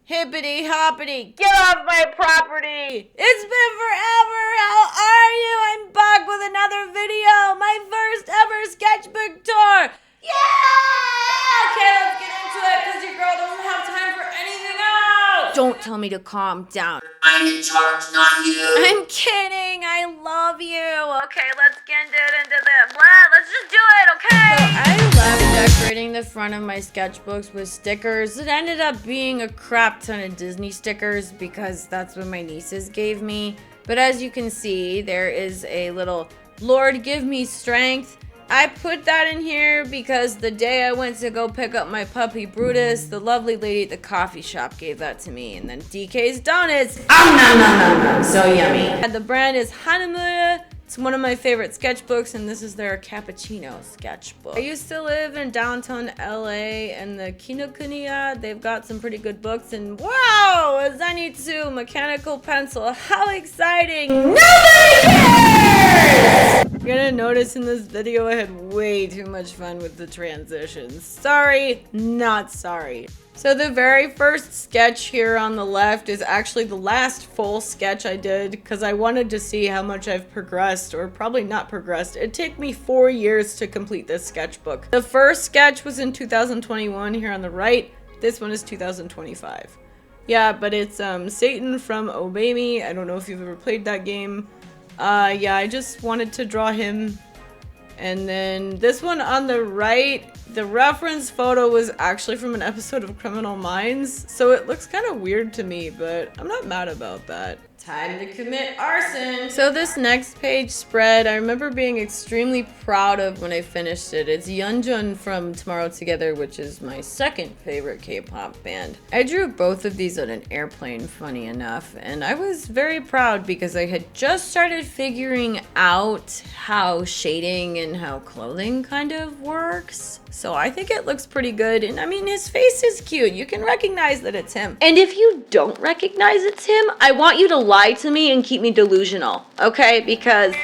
Hippity hoppity, get off my property! It's been forever! How are you? I'm back with another video! My first ever sketchbook tour! Yeah! Okay, let's get into it because your girl doesn't have time for anything else! Don't tell me to calm down. I'm in charge, not you. I'm kidding! I love you! Okay, let's get into this. Let's just do it, okay? So I love decorating the front of my sketchbooks with stickers. It ended up being a crap ton of Disney stickers because that's what my nieces gave me. But as you can see, there is a little Lord give me strength. I put that in here because the day I went to go pick up my puppy Brutus, the lovely lady at the coffee shop gave that to me. And then DK's Donuts. So yummy. And the brand is Hahnemuehle. It's one of my favorite sketchbooks, and this is their cappuccino sketchbook. I used to live in downtown LA, and the Kinokuniya, they've got some pretty good books, and wow, a Zenitsu mechanical pencil. How exciting! Nobody cares! You're gonna notice in this video I had way too much fun with the transitions. Sorry, not sorry. So the very first sketch here on the left is actually the last full sketch I did because I wanted to see how much I've progressed, or probably not progressed. It took me 4 years to complete this sketchbook. The first sketch was in 2021 here on the right. This one is 2025. Yeah, but it's Satan from Obey Me. I don't know if you've ever played that game. Yeah, I just wanted to draw him. And then this one on the right, the reference photo was actually from an episode of Criminal Minds, so it looks kind of weird to me, but I'm not mad about that. Time to commit arson! So this next page spread, I remember being extremely proud of when I finished it. It's Yeonjun from Tomorrow Together, which is my second favorite K-pop band. I drew both of these on an airplane, funny enough, and I was very proud because I had just started figuring out how shading and how clothing kind of works. So I think it looks pretty good, and I mean, his face is cute. You can recognize that it's him. And if you don't recognize it's him, I want you to lie to me and keep me delusional, okay? Because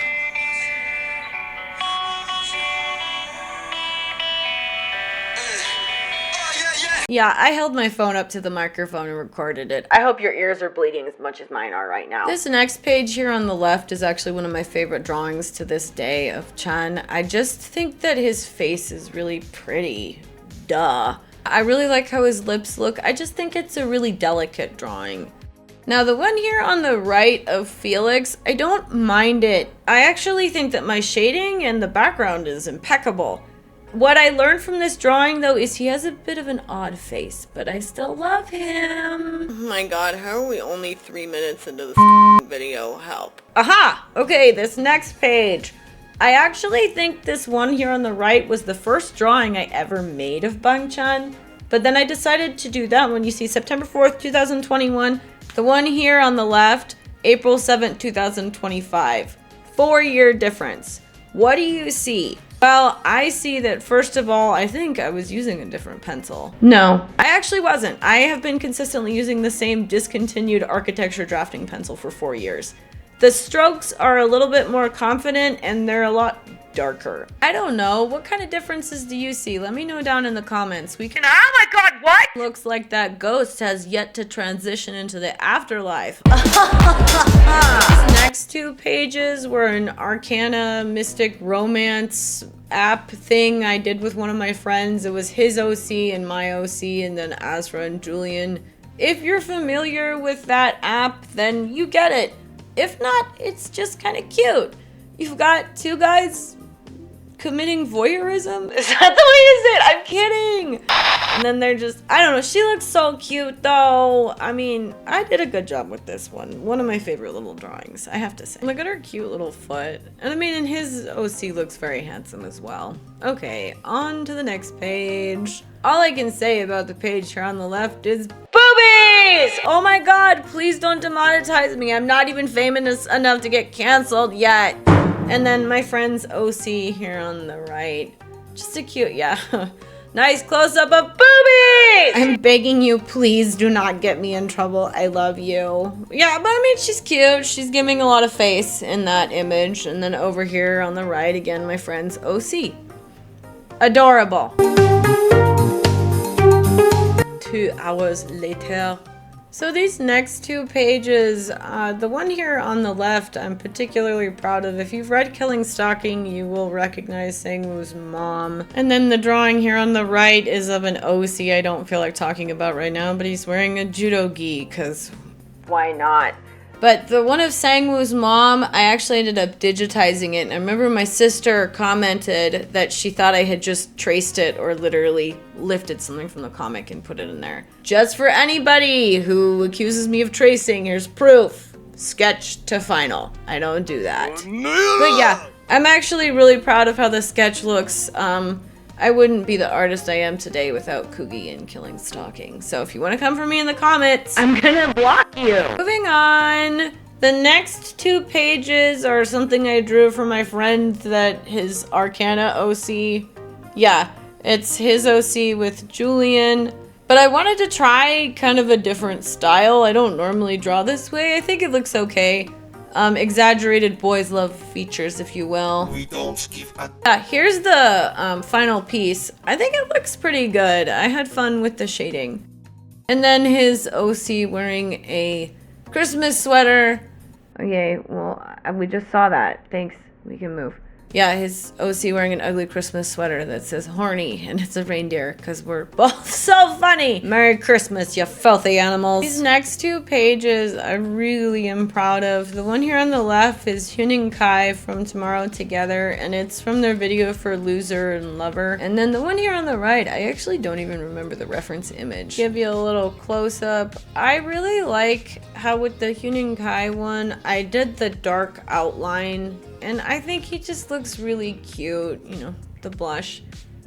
yeah, I held my phone up to the microphone and recorded it. I hope your ears are bleeding as much as mine are right now. This next page here on the left is actually one of my favorite drawings to this day of Chan. I just think that his face is really pretty. Duh. I really like how his lips look. I just think it's a really delicate drawing. Now the one here on the right of Felix, I don't mind it. I actually think that my shading and the background is impeccable. What I learned from this drawing, though, is he has a bit of an odd face, but I still love him. Oh my god, how are we only 3 minutes into this video? Help. Aha! Okay, this next page. I actually think this one here on the right was the first drawing I ever made of Bangchan, but then I decided to do that one. You see September 4th, 2021. The one here on the left, April 7th, 2025. 4-year difference. What do you see? Well, I see that first of all, I think I was using a different pencil. No, I actually wasn't. I have been consistently using the same discontinued architecture drafting pencil for 4 years. The strokes are a little bit more confident and they're a lot darker. I don't know, what kind of differences do you see? Let me know down in the comments. We can— oh my god, what? Looks like that ghost has yet to transition into the afterlife. These next 2 pages were an Arcana Mystic Romance app thing I did with one of my friends. It was his OC and my OC, and then Azra and Julian. If you're familiar with that app, then you get it. If not, it's just kind of cute. You've got 2 guys committing voyeurism? Is that the way you say it? I'm kidding! And then they're just— I don't know, she looks so cute though. I mean, I did a good job with this one. One of my favorite little drawings, I have to say. Look at her cute little foot. And I mean, and his OC looks very handsome as well. Okay, on to the next page. All I can say about the page here on the left is boobies! Oh my god, please don't demonetize me. I'm not even famous enough to get canceled yet. And then my friend's OC here on the right. Just a cute, yeah. Nice close-up of boobies! I'm begging you, please do not get me in trouble. I love you. Yeah, but I mean, she's cute. She's giving a lot of face in that image. And then over here on the right, again, my friend's OC. Adorable. 2 hours later. So these next two pages, the one here on the left, I'm particularly proud of. If you've read Killing Stalking, you will recognize Sang-woo's mom. And then the drawing here on the right is of an OC I don't feel like talking about right now, but he's wearing a judo gi, because why not? But the one of Sang-woo's mom, I actually ended up digitizing it. And I remember my sister commented that she thought I had just traced it or literally lifted something from the comic and put it in there. Just for anybody who accuses me of tracing, here's proof. Sketch to final. I don't do that. But yeah, I'm actually really proud of how the sketch looks. I wouldn't be the artist I am today without Kugi and Killing Stalking. So if you want to come for me in the comments, I'm gonna block you. Moving on. The next two pages are something I drew for my friend that his Arcana OC. Yeah, it's his OC with Julian. But I wanted to try kind of a different style. I don't normally draw this way. I think it looks okay. Exaggerated boys love features, if you will. We don't give a Yeah, here's the final piece. I think it looks pretty good. I had fun with the shading. And then his OC wearing a Christmas sweater. Okay, well, we just saw that. Thanks. We can move. Yeah, his OC wearing an ugly Christmas sweater that says horny, and it's a reindeer, because we're both so funny. Merry Christmas, you filthy animals. These next two pages I really am proud of. The one here on the left is Hyun and Kai from Tomorrow Together, and it's from their video for Loser and Lover. And then the one here on the right, I actually don't even remember the reference image. Give you a little close-up. I really like how with the Hyun and Kai one, I did the dark outline. And I think he just looks really cute, you know, the blush.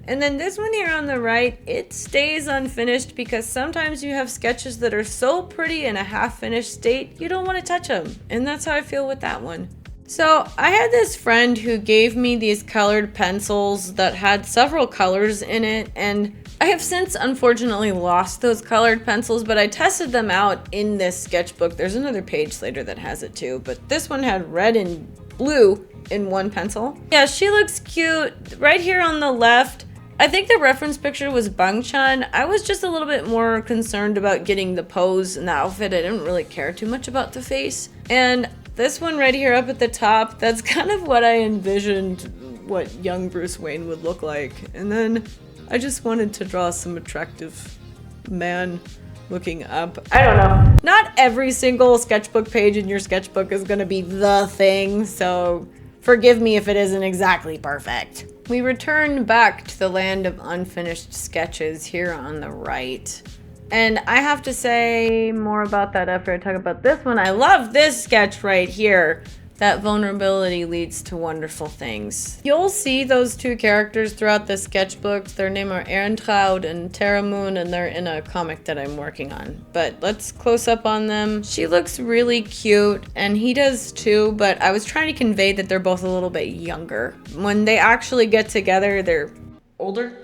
And then this one here on the right, it stays unfinished because sometimes you have sketches that are so pretty in a half-finished state, you don't want to touch them. And that's how I feel with that one. So I had this friend who gave me these colored pencils that had several colors in it, and I have since unfortunately lost those colored pencils, but I tested them out in this sketchbook. There's another page later that has it too, but this one had red and blue in one pencil. Yeah, she looks cute. Right here on the left, I think the reference picture was Bangchan. I was just a little bit more concerned about getting the pose and the outfit. I didn't really care too much about the face. And this one right here up at the top, that's kind of what I envisioned what young Bruce Wayne would look like. And then I just wanted to draw some attractive man looking up. I don't know. Not every single sketchbook page in your sketchbook is gonna be the thing, so forgive me if it isn't exactly perfect. We return back to the land of unfinished sketches here on the right. And I have to say more about that after I talk about this one. I love this sketch right here. That vulnerability leads to wonderful things. You'll see those two characters throughout the sketchbook. Their name are Ehrentraud and Terramoon, and they're in a comic that I'm working on. But let's close up on them. She looks really cute, and he does too, but I was trying to convey that they're both a little bit younger. When they actually get together, they're older.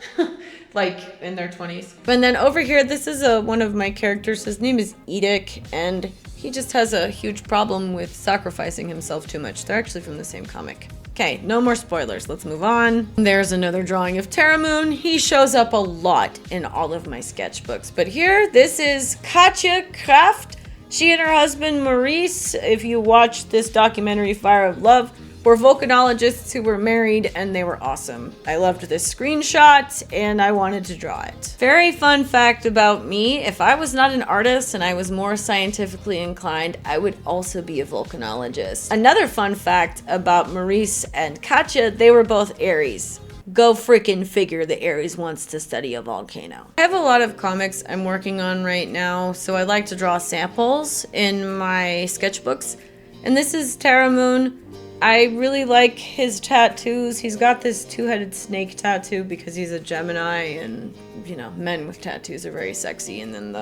Like in their 20s. And then over here, this is one of my characters. His name is Edic, and he just has a huge problem with sacrificing himself too much. They're actually from the same comic. Okay, no more spoilers. Let's move on. There's another drawing of Terramoon. He shows up a lot in all of my sketchbooks. But here, this is Katja Kraft. She and her husband Maurice, if you watch this documentary Fire of Love, were volcanologists who were married, and they were awesome. I loved this screenshot and I wanted to draw it. Very fun fact about me, if I was not an artist and I was more scientifically inclined, I would also be a volcanologist. Another fun fact about Maurice and Katja, they were both Aries. Go freaking figure, the Aries wants to study a volcano. I have a lot of comics I'm working on right now, so I like to draw samples in my sketchbooks. And this is Terramoon. I really like his tattoos. He's got this two-headed snake tattoo because he's a Gemini, and you know, men with tattoos are very sexy. And then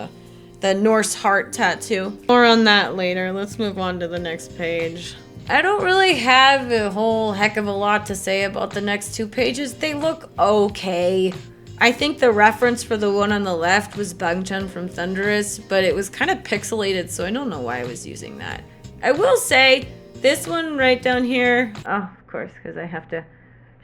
the Norse heart tattoo. More on that later. Let's move on to the next page. I don't really have a whole heck of a lot to say about the next two pages. They look okay. I think the reference for the one on the left was Bangchan from Thunderous, but it was kind of pixelated, so I don't know why I was using that. I will say, this one right down here, oh, of course, because I have to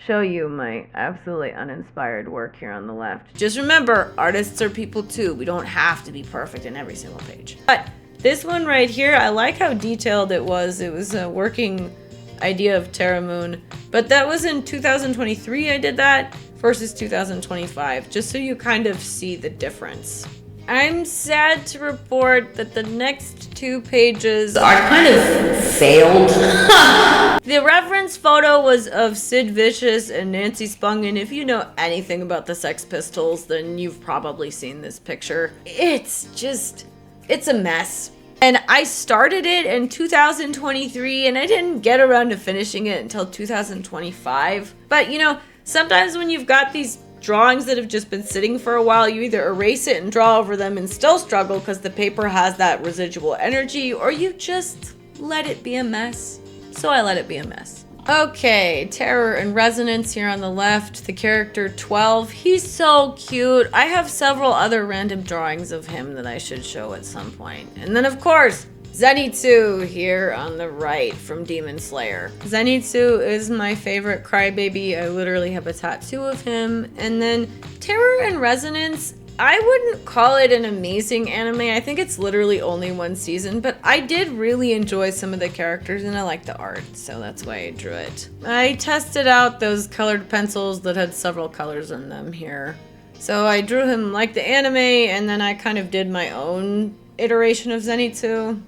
show you my absolutely uninspired work here on the left. Just remember, artists are people too. We don't have to be perfect in every single page. But this one right here, I like how detailed it was. It was a working idea of Terra Moon, but that was in 2023 I did that versus 2025, just so you kind of see the difference. I'm sad to report that the next 2 pages are kind of failed. The reference photo was of Sid Vicious and Nancy Spung, and if you know anything about the Sex Pistols, then you've probably seen this picture. It's a mess. And I started it in 2023, and I didn't get around to finishing it until 2025. But you know, sometimes when you've got these drawings that have just been sitting for a while, you either erase it and draw over them and still struggle because the paper has that residual energy, or you just let it be a mess. So I let it be a mess. Okay, Terror and Resonance here on the left, the character 12. He's so cute. I have several other random drawings of him that I should show at some point. And then of course, Zenitsu here on the right from Demon Slayer. Zenitsu is my favorite crybaby. I literally have a tattoo of him. And then Terror and Resonance, I wouldn't call it an amazing anime. I think it's literally only 1 season, but I did really enjoy some of the characters and I like the art, so that's why I drew it. I tested out those colored pencils that had several colors in them here. So I drew him like the anime, and then I kind of did my own iteration of Zenitsu.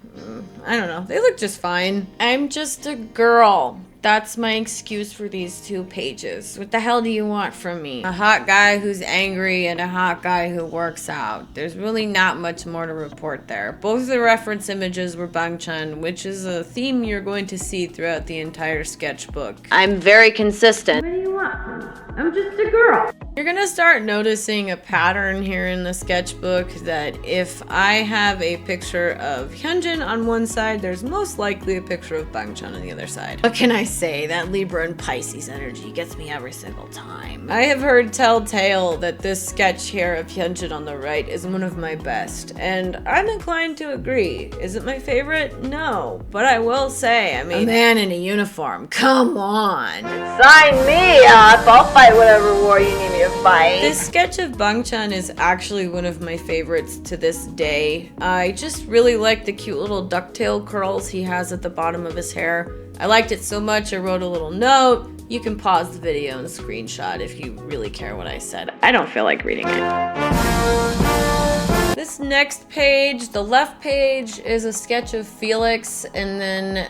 I don't know, they look just fine. I'm just a girl. That's my excuse for these 2 pages. What the hell do you want from me? A hot guy who's angry and a hot guy who works out. There's really not much more to report there. Both of the reference images were Bangchan, which is a theme you're going to see throughout the entire sketchbook. I'm very consistent. What do you want from me? I'm just a girl. You're gonna start noticing a pattern here in the sketchbook that if I have a picture of Hyunjin on one side, there's most likely a picture of Bangchan on the other side. What can I say? That Libra and Pisces energy gets me every single time. I have heard telltale that this sketch here of Hyunjin on the right is one of my best, and I'm inclined to agree. Is it my favorite? No, but I will say, I mean, a man in a uniform, come on. Sign me up, I'll fight whatever war you need me to fight. This sketch of Bangchan is actually one of my favorites to this day. I just really like the cute little ducktail curls he has at the bottom of his hair. I liked it so much I wrote a little note. You can pause the video and screenshot if you really care what I said. I don't feel like reading it. This next page, the left page, is a sketch of Felix, and then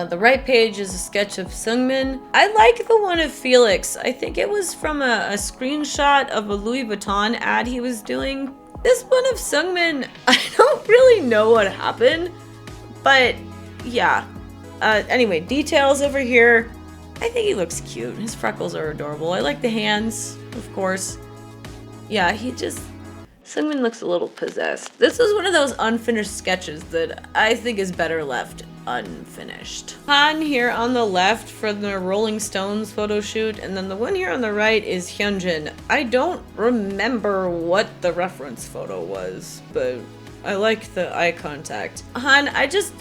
the right page is a sketch of Seungmin. I like the one of Felix. I think it was from a screenshot of a Louis Vuitton ad he was doing. This one of Seungmin, I don't really know what happened, but yeah. Anyway, details over here. I think he looks cute. His freckles are adorable. I like the hands, of course. Yeah, Seungmin looks a little possessed. This is one of those unfinished sketches that I think is better left unfinished. Han here on the left for the Rolling Stones photo shoot, and then the one here on the right is Hyunjin. I don't remember what the reference photo was, but I like the eye contact. Han, I just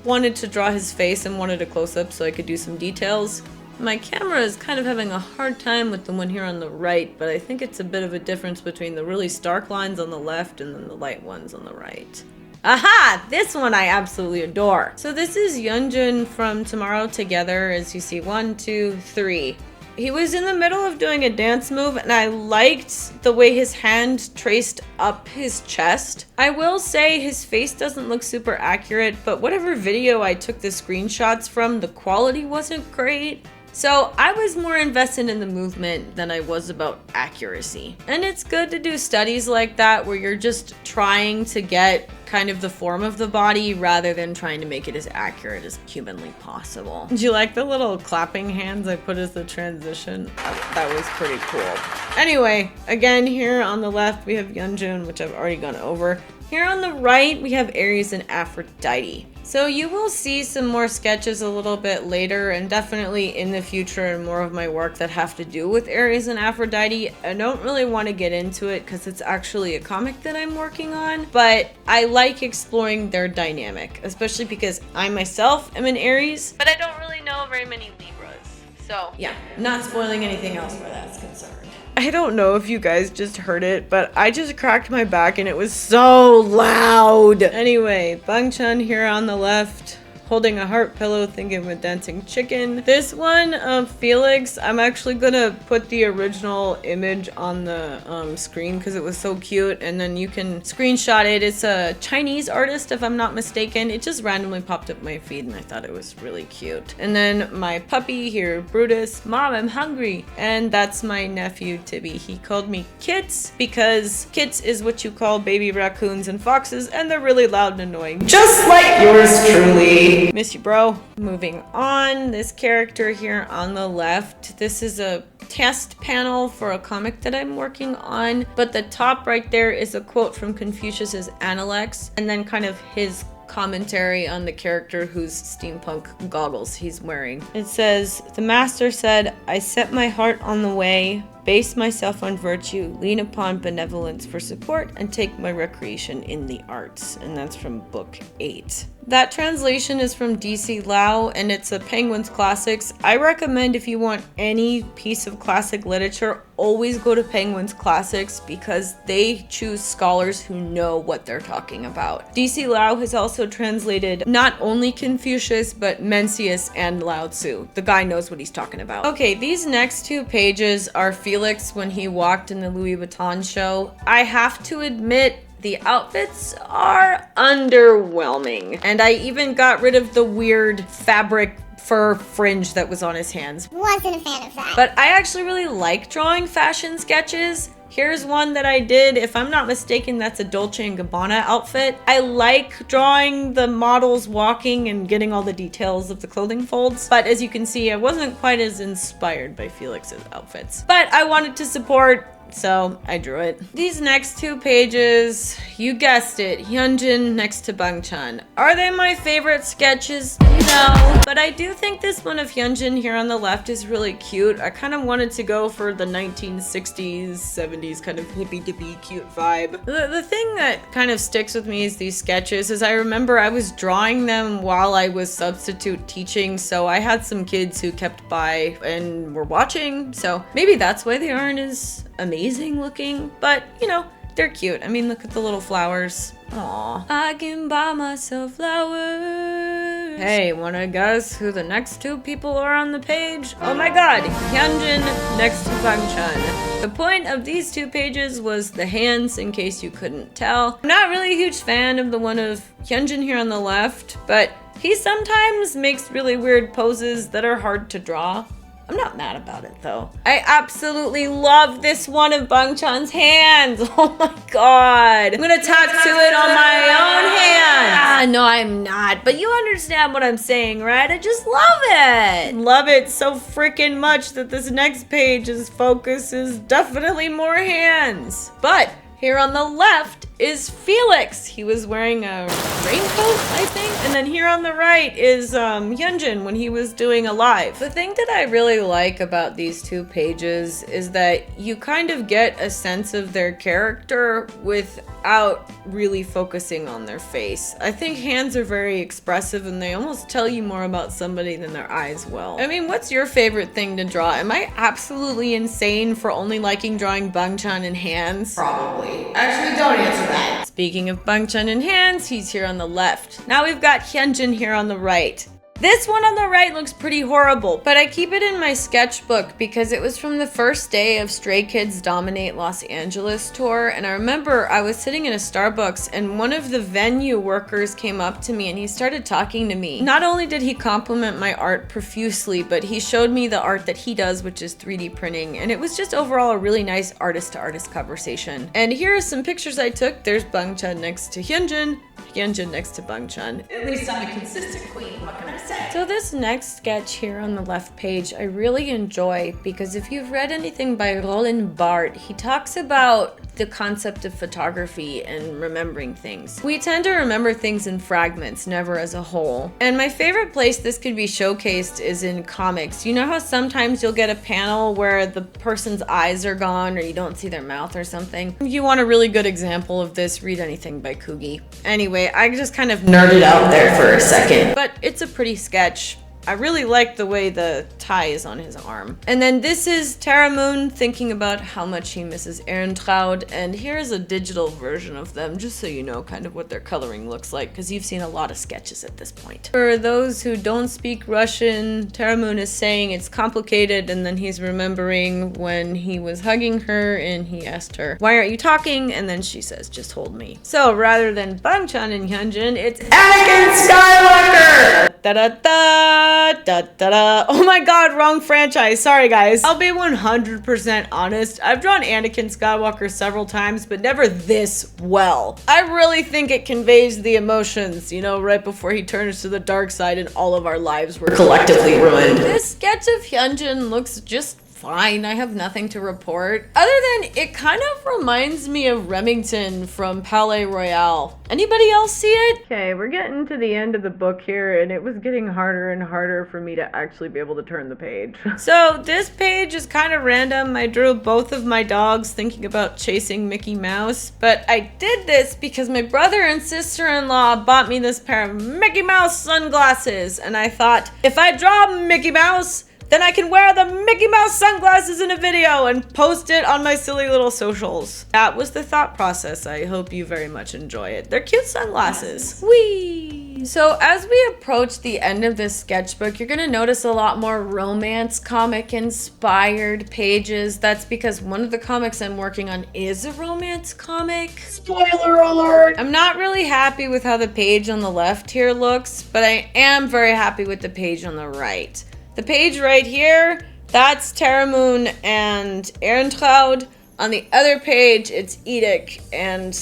wanted to draw his face and wanted a close-up so I could do some details. My camera is kind of having a hard time with the one here on the right, but I think it's a bit of a difference between the really stark lines on the left and then the light ones on the right. Aha! This one I absolutely adore. So this is Yeonjun from Tomorrow Together, as you see, 1, 2, 3. He was in the middle of doing a dance move, and I liked the way his hand traced up his chest. I will say his face doesn't look super accurate, but whatever video I took the screenshots from, the quality wasn't great. So I was more invested in the movement than I was about accuracy. And it's good to do studies like that where you're just trying to get kind of the form of the body rather than trying to make it as accurate as humanly possible. Do you like the little clapping hands I put as the transition? That was pretty cool. Anyway, again, here on the left we have Yeonjun, which I've already gone over. Here on the right we have Aries and Aphrodite. So you will see some more sketches a little bit later, and definitely in the future, and more of my work that have to do with Aries and Aphrodite. I don't really want to get into it because it's actually a comic that I'm working on, but I like exploring their dynamic, especially because I myself am an Aries, but I don't really know very many Libras. So yeah, not spoiling anything else where that's concerned. I don't know if you guys just heard it, but I just cracked my back and it was so loud. Anyway, Bang-chan here on the left, holding a heart pillow, thinking of a dancing chicken. This one of Felix, I'm actually gonna put the original image on the screen because it was so cute, and then you can screenshot it. It's a Chinese artist, if I'm not mistaken. It just randomly popped up my feed and I thought it was really cute. And then my puppy here, Brutus, Mom, I'm hungry. And that's my nephew, Tibby. He called me Kits because Kits is what you call baby raccoons and foxes, and they're really loud and annoying. Just like yours truly. Miss you, bro. Moving on, this character here on the left, this is a test panel for a comic that I'm working on, but the top right there is a quote from Confucius's Analects, and then kind of his commentary on the character whose steampunk goggles he's wearing. It says, "The master said, I set my heart on the way, base myself on virtue, lean upon benevolence for support, and take my recreation in the arts." And that's from book 8. That translation is from DC Lau, and it's a Penguins Classics. I recommend, if you want any piece of classic literature, always go to Penguins Classics because they choose scholars who know what they're talking about. DC Lau has also translated not only Confucius, but Mencius and Lao Tzu. The guy knows what he's talking about. Okay, these next two pages are Felix when he walked in the Louis Vuitton show. I have to admit, the outfits are underwhelming. And I even got rid of the weird fabric fur fringe that was on his hands. Wasn't a fan of that. But I actually really like drawing fashion sketches. Here's one that I did. If I'm not mistaken, that's a Dolce & Gabbana outfit. I like drawing the models walking and getting all the details of the clothing folds. But as you can see, I wasn't quite as inspired by Felix's outfits. But I wanted to support, so I drew it. These next two pages, you guessed it, Hyunjin next to Bang-chan. Are they my favorite sketches? No, but I do think this one of Hyunjin here on the left is really cute. I kind of wanted to go for the 1960s, 70s kind of hippy-dippy cute vibe. The thing that kind of sticks with me is these sketches is I remember I was drawing them while I was substitute teaching, so I had some kids who kept by and were watching, so maybe that's why they aren't as amazing looking, but you know, they're cute. I mean, look at the little flowers. Aww. I can buy myself flowers. Hey, wanna guess who the next two people are on the page? Oh my god, Hyunjin next to Bang-chan. The point of these two pages was the hands, in case you couldn't tell. I'm not really a huge fan of the one of Hyunjin here on the left, but he sometimes makes really weird poses that are hard to draw. I'm not mad about it though. I absolutely love this one of Bang-chan's hands. Oh my god. I'm gonna tattoo it on my own hand. Ah, no, I'm not. But you understand what I'm saying, right? I just love it. Love it so freaking much that this next page's focus is definitely more hands. But here on the left is Felix. He was wearing a raincoat, I think. And then here on the right is Hyunjin when he was doing a live. The thing that I really like about these two pages is that you kind of get a sense of their character without really focusing on their face. I think hands are very expressive and they almost tell you more about somebody than their eyes will. I mean, what's your favorite thing to draw? Am I absolutely insane for only liking drawing Bang-chan in hands? Probably. Actually, don't answer that. Speaking of Bang-chan in hands, he's here on the left. Now we've got Hyunjin here on the right. This one on the right looks pretty horrible, but I keep it in my sketchbook because it was from the first day of Stray Kids Dominate Los Angeles tour, and I remember I was sitting in a Starbucks and one of the venue workers came up to me and he started talking to me. Not only did he compliment my art profusely, but he showed me the art that he does, which is 3D printing, and it was just overall a really nice artist-to-artist conversation. And here are some pictures I took. There's Bang-chan next to Hyunjin, Hyunjin next to Bang-chan. At least I'm a consistent queen. What can I say? So this next sketch here on the left page I really enjoy because if you've read anything by Roland Barthes, he talks about the concept of photography and remembering things. We tend to remember things in fragments, never as a whole. And my favorite place this could be showcased is in comics. You know how sometimes you'll get a panel where the person's eyes are gone or you don't see their mouth or something? If you want a really good example of this, read anything by Kugi. Anyway, I just kind of nerded out there for a second. But it's a pretty sketch. I really like the way the tie is on his arm. And then this is Terramoon thinking about how much he misses Ehrentraud, and here's a digital version of them, just so you know kind of what their coloring looks like, because you've seen a lot of sketches at this point. For those who don't speak Russian, Terramoon is saying it's complicated, and then he's remembering when he was hugging her and he asked her, "Why aren't you talking?" And then she says, "Just hold me." So rather than Bangchan and Hyunjin, it's Anakin Skywalker! Da-da-da! Oh my god, wrong franchise. Sorry guys. I'll be 100% honest. I've drawn Anakin Skywalker several times, but never this well. I really think it conveys the emotions, you know, right before he turns to the dark side and all of our lives were collectively ruined. This sketch of Hyunjin looks just fine. I have nothing to report. Other than it kind of reminds me of Remington from Palais Royale. Anybody else see it? Okay, we're getting to the end of the book here, and it was getting harder and harder for me to actually be able to turn the page. So this page is kind of random. I drew both of my dogs thinking about chasing Mickey Mouse, but I did this because my brother and sister-in-law bought me this pair of Mickey Mouse sunglasses, and I thought, if I draw Mickey Mouse, then I can wear the Mickey Mouse sunglasses in a video and post it on my silly little socials. That was the thought process. I hope you very much enjoy it. They're cute sunglasses. Whee! So as we approach the end of this sketchbook, you're gonna notice a lot more romance comic inspired pages. That's because one of the comics I'm working on is a romance comic. Spoiler alert! I'm not really happy with how the page on the left here looks, but I am very happy with the page on the right. The page right here, that's Terramoon and Ehrentraud. On the other page, it's Edith and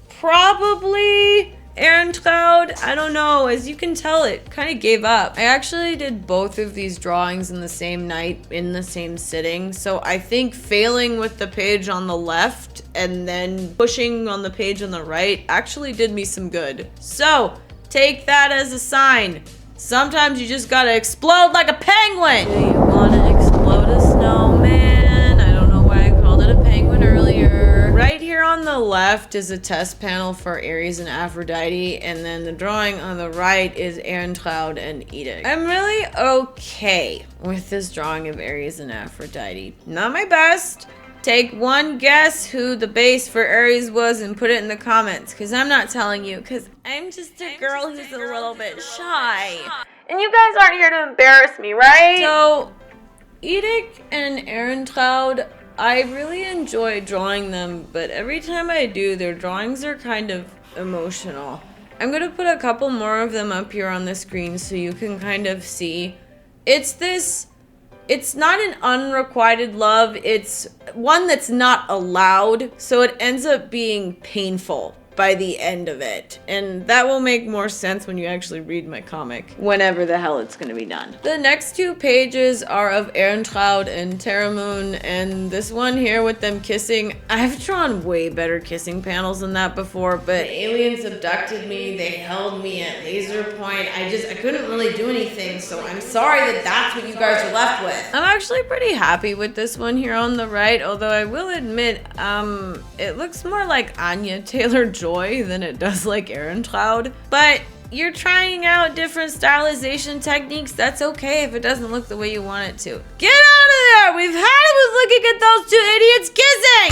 probably Ehrentraud. I don't know. As you can tell, it kind of gave up. I actually did both of these drawings in the same night, in the same sitting. So I think failing with the page on the left and then pushing on the page on the right actually did me some good. So take that as a sign. Sometimes you just gotta explode like a penguin! Do you wanna explode a snowman? I don't know why I called it a penguin earlier. Right here on the left is a test panel for Aries and Aphrodite, and then the drawing on the right is Ehrentraud and Edith. I'm really okay with this drawing of Aries and Aphrodite. Not my best. Take one guess who the base for Aries was and put it in the comments, because I'm not telling you, because I'm just a girl who's a little bit shy. And you guys aren't here to embarrass me, right? So, Edith and Ehrentraud, I really enjoy drawing them, but every time I do, their drawings are kind of emotional. I'm going to put a couple more of them up here on the screen so you can kind of see. It's not an unrequited love, it's one that's not allowed, so it ends up being painful by the end of it. And that will make more sense when you actually read my comic, whenever the hell it's gonna be done. The next two pages are of Ehrentraud and Terramoon, and this one here with them kissing. I've drawn way better kissing panels than that before, but aliens abducted me, they held me at laser point. I couldn't really do anything, so I'm sorry that that's what you guys are left with. I'm actually pretty happy with this one here on the right, although I will admit, it looks more like Anya Taylor-Joy than it does like Ehrentraud. But you're trying out different stylization techniques. That's okay if it doesn't look the way you want it to. Get out of there! We've had it with looking at those two idiots kissing!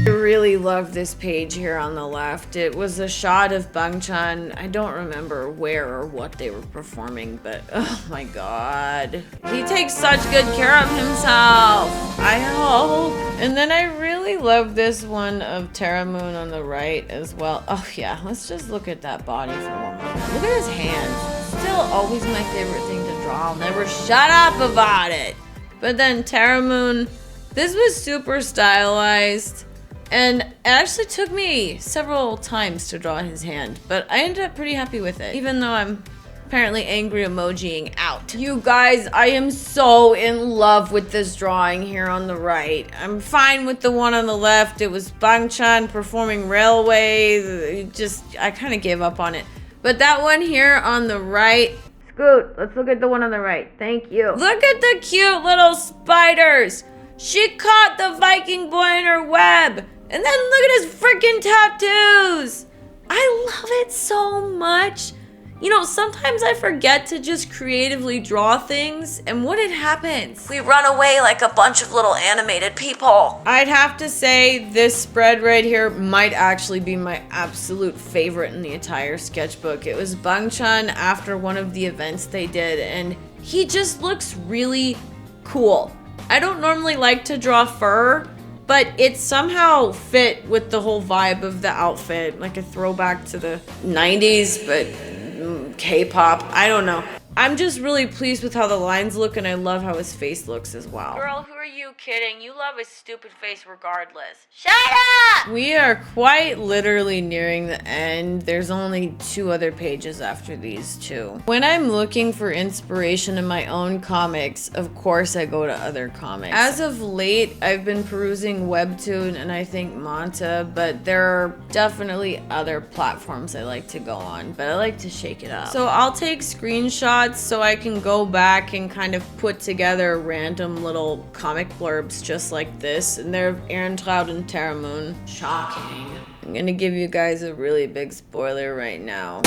I really love this page here on the left. It was a shot of Bangchan. I don't remember where or what they were performing, but oh my god. He takes such good care of himself. I hope. And then I really love this one of Terramoon on the right as well. Oh yeah, let's just look at that body for one moment. Look at his hands. Still always my favorite thing to draw. I'll never shut up about it. But then Terramoon, this was super stylized. And it actually took me several times to draw his hand, but I ended up pretty happy with it, even though I'm apparently angry emojiing out. You guys, I am so in love with this drawing here on the right. I'm fine with the one on the left. It was Bangchan performing Railway. I kind of gave up on it. But that one here on the right, Scoot, let's look at the one on the right. Thank you. Look at the cute little spiders. She caught the Viking boy in her web. And then look at his freaking tattoos. I love it so much. You know, sometimes I forget to just creatively draw things, and what it happens? We run away like a bunch of little animated people. I'd have to say this spread right here might actually be my absolute favorite in the entire sketchbook. It was Bangchan after one of the events they did, and he just looks really cool. I don't normally like to draw fur, but it somehow fit with the whole vibe of the outfit, like a throwback to the 90s, but K-pop, I don't know. I'm just really pleased with how the lines look, and I love how his face looks as well. Girl, who are you kidding? You love his stupid face regardless. Shut up! We are quite literally nearing the end. There's only 2 other pages after these 2. When I'm looking for inspiration in my own comics, of course I go to other comics. As of late, I've been perusing Webtoon and I think Manta, but there are definitely other platforms I like to go on, but I like to shake it up. So I'll take screenshots so I can go back and kind of put together random little comic blurbs just like this, and they're Ehrentraut and Terramoon. Shocking. I'm gonna give you guys a really big spoiler right now.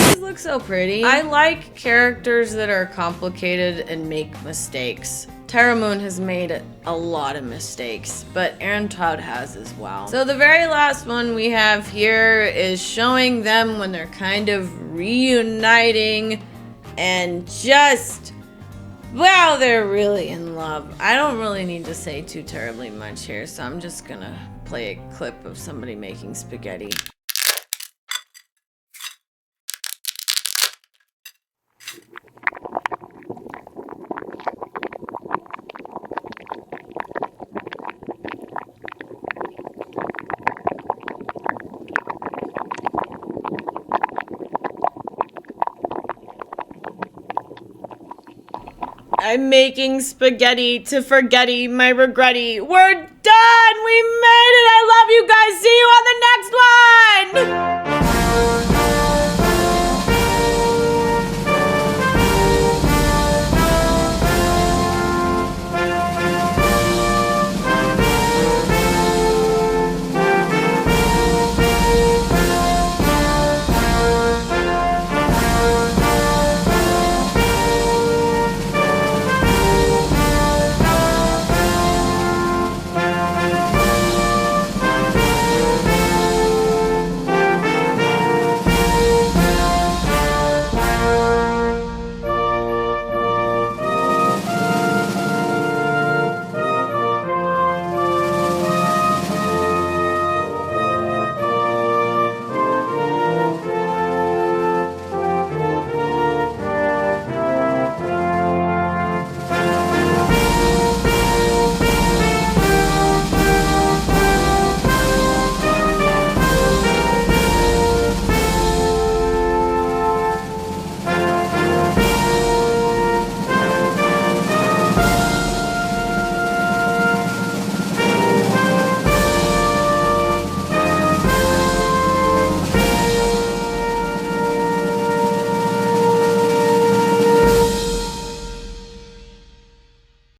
These look so pretty. I like characters that are complicated and make mistakes. Terramoon has made a lot of mistakes, but Ehrentraut has as well. So the very last one we have here is showing them when they're kind of reuniting and just, wow, they're really in love. I don't really need to say too terribly much here, so I'm just gonna play a clip of somebody making spaghetti. I'm making spaghetti to forgetty my regretty. We're done! We made it! I love you guys! See you on the next one!